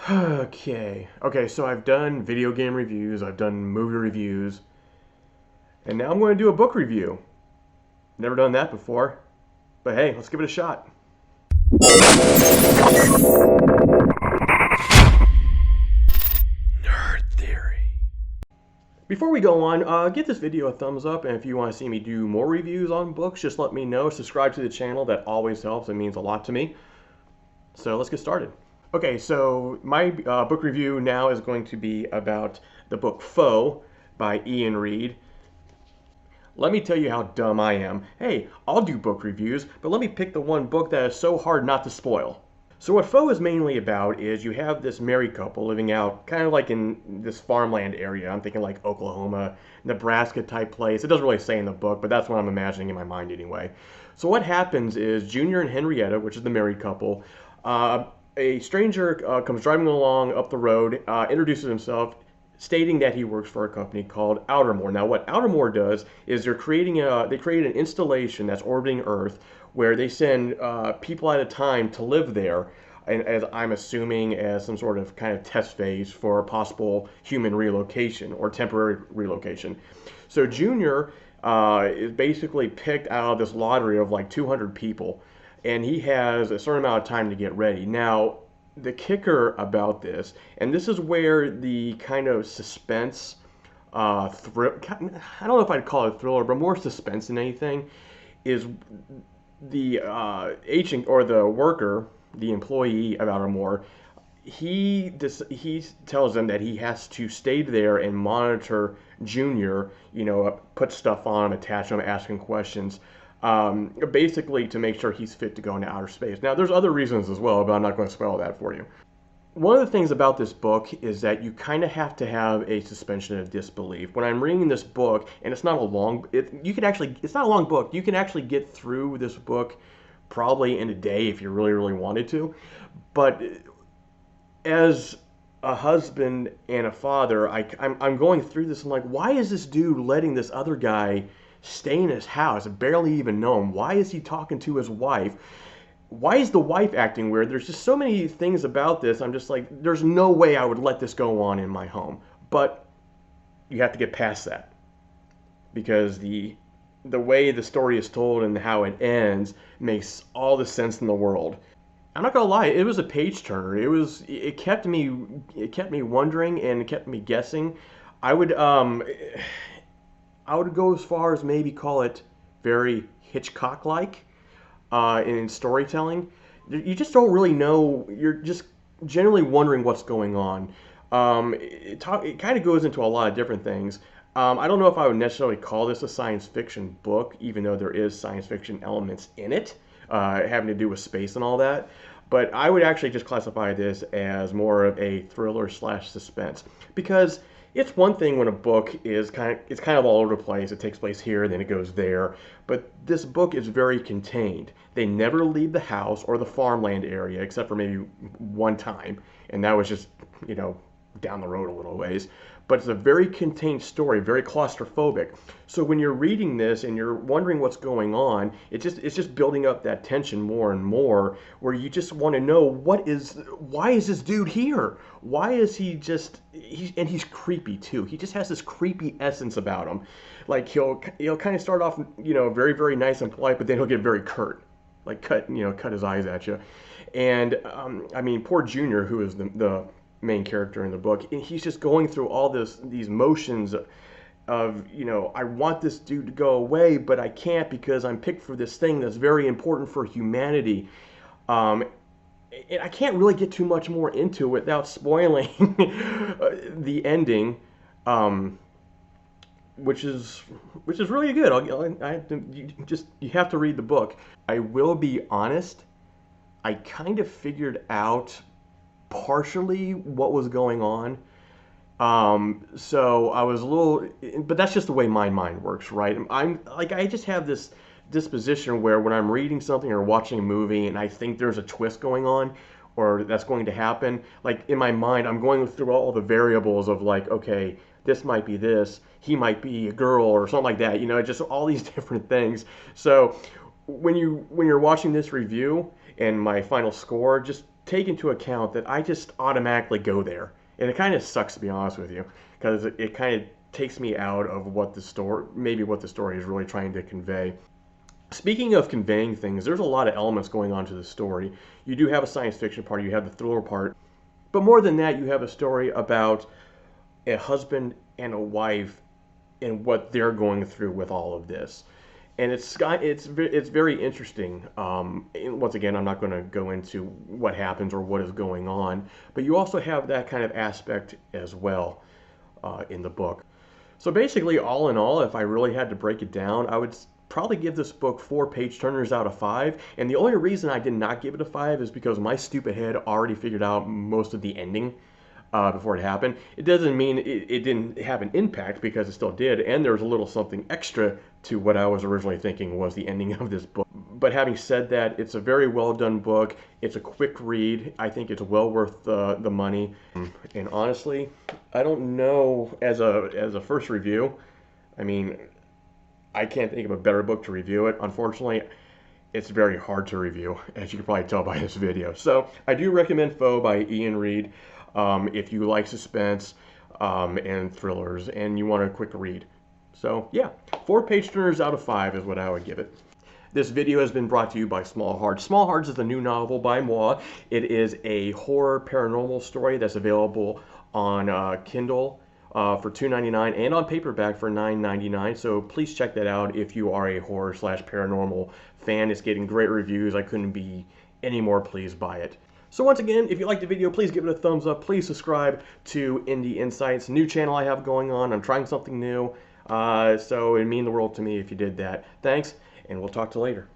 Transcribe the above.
Okay, so I've done video game reviews, I've done movie reviews, and now I'm going to do a book review. Never done that before, but hey, let's give it a shot. Nerd Theory. Before we go on, give this video a thumbs up, and if you want to see me do more reviews on books, just let me know. Subscribe to the channel, that always helps, it means a lot to me. So let's get started. Okay, so my book review now is going to be about the book Foe by Iain Reid. Let me tell you how dumb I am. Hey, I'll do book reviews, but let me pick the one book that is so hard not to spoil. So what Foe is mainly about is you have this married couple living out kind of like in this farmland area. I'm thinking like Oklahoma, Nebraska type place. It doesn't really say in the book, but that's what I'm imagining in my mind anyway. So what happens is Junior and Henrietta, which is the married couple, a stranger comes driving along up the road, introduces himself, stating that he works for a company called Outermore. Now, what Outermore does is they create an installation that's orbiting Earth, where they send people at a time to live there, and as I'm assuming as some sort of kind of test phase for possible human relocation or temporary relocation. So Junior is basically picked out of this lottery of like 200 people, and he has a certain amount of time to get ready. Now, the kicker about this, and this is where the kind of suspense, I don't know if I'd call it a thriller, but more suspense than anything, is the agent or the worker, the employee of Outermore. He tells them that he has to stay there and monitor Junior, put stuff on him, attach him, ask him questions, basically to make sure he's fit to go into outer space. Now, there's other reasons as well, but I'm not going to spoil that for you. One of the things about this book is that you kind of have to have a suspension of disbelief. When I'm reading this book, and it's not a long, it's not a long book. You can actually get through this book probably in a day if you really, really wanted to. But as a husband and a father, I'm going through this. I'm like, why is this dude letting this other guy stay in his house? I barely even know him. Why is he talking to his wife? Why is the wife acting weird? There's just so many things about this. I'm just like, there's no way I would let this go on in my home. But you have to get past that, because the way the story is told and how it ends makes all the sense in the world. I'm not gonna lie, it was a page turner. It kept me wondering, and it kept me guessing. I would go as far as maybe call it very Hitchcock-like in storytelling. You just don't really know. You're just generally wondering what's going on. It kind of goes into a lot of different things. I don't know if I would necessarily call this a science fiction book, even though there is science fiction elements in it, having to do with space and all that. But I would actually just classify this as more of a thriller slash suspense, because it's one thing when a book is kind of all over the place. It takes place here, then it goes there. But this book is very contained. They never leave the house or the farmland area, except for maybe one time, and that was just, down the road a little ways. But it's a very contained story, very claustrophobic. So when you're reading this and you're wondering what's going on, it's just building up that tension more and more, where you just want to know why is this dude here? Why is he and he's creepy too. He just has this creepy essence about him. Like he'll kind of start off, very, very nice and polite, but then he'll get very curt, like cut his eyes at you. And poor Junior, who is the main character in the book, and he's just going through all these motions of, I want this dude to go away, but I can't because I'm picked for this thing that's very important for humanity. And I can't really get too much more into it without spoiling the ending, which is really good. You have to read the book. I will be honest, I kind of figured out partially what was going on. So I was a little, but that's just the way my mind works, right? I just have this disposition where when I'm reading something or watching a movie and I think there's a twist going on or that's going to happen, like in my mind, I'm going through all the variables of like, okay, this might be this, he might be a girl or something like that, just all these different things. So when you're watching this review and my final score, just take into account that I just automatically go there. And it kind of sucks, to be honest with you, because it kind of takes me out of what the story, maybe what the story is really trying to convey. Speaking of conveying things, there's a lot of elements going on to the story. You do have a science fiction part, you have the thriller part, but more than that, you have a story about a husband and a wife and what they're going through with all of this. And it's very interesting. And once again, I'm not going to go into what happens or what is going on, but you also have that kind of aspect as well in the book. So basically, all in all, if I really had to break it down, I would probably give this book 4 page-turners out of 5. And the only reason I did not give it a 5 is because my stupid head already figured out most of the ending before it happened. It doesn't mean it didn't have an impact, because it still did, and there was a little something extra to what I was originally thinking was the ending of this book. But having said that, it's a very well done book. It's a quick read. I think it's well worth the money. And honestly, I don't know, as a first review, I mean, I can't think of a better book to review it. Unfortunately, it's very hard to review, as you can probably tell by this video. So I do recommend Foe by Iain Reid if you like suspense and thrillers and you want a quick read. So yeah, 4 page-turners out of 5 is what I would give it. This video has been brought to you by Small Hearts. Small Hearts is a new novel by moi. It is a horror paranormal story that's available on Kindle for $2.99 and on paperback for $9.99. So please check that out if you are a horror/paranormal fan. It's getting great reviews. I couldn't be any more pleased by it. So once again, if you liked the video, please give it a thumbs up. Please subscribe to Indie Insights, a new channel I have going on. I'm trying something new. So it'd mean the world to me if you did that. Thanks, and we'll talk to you later.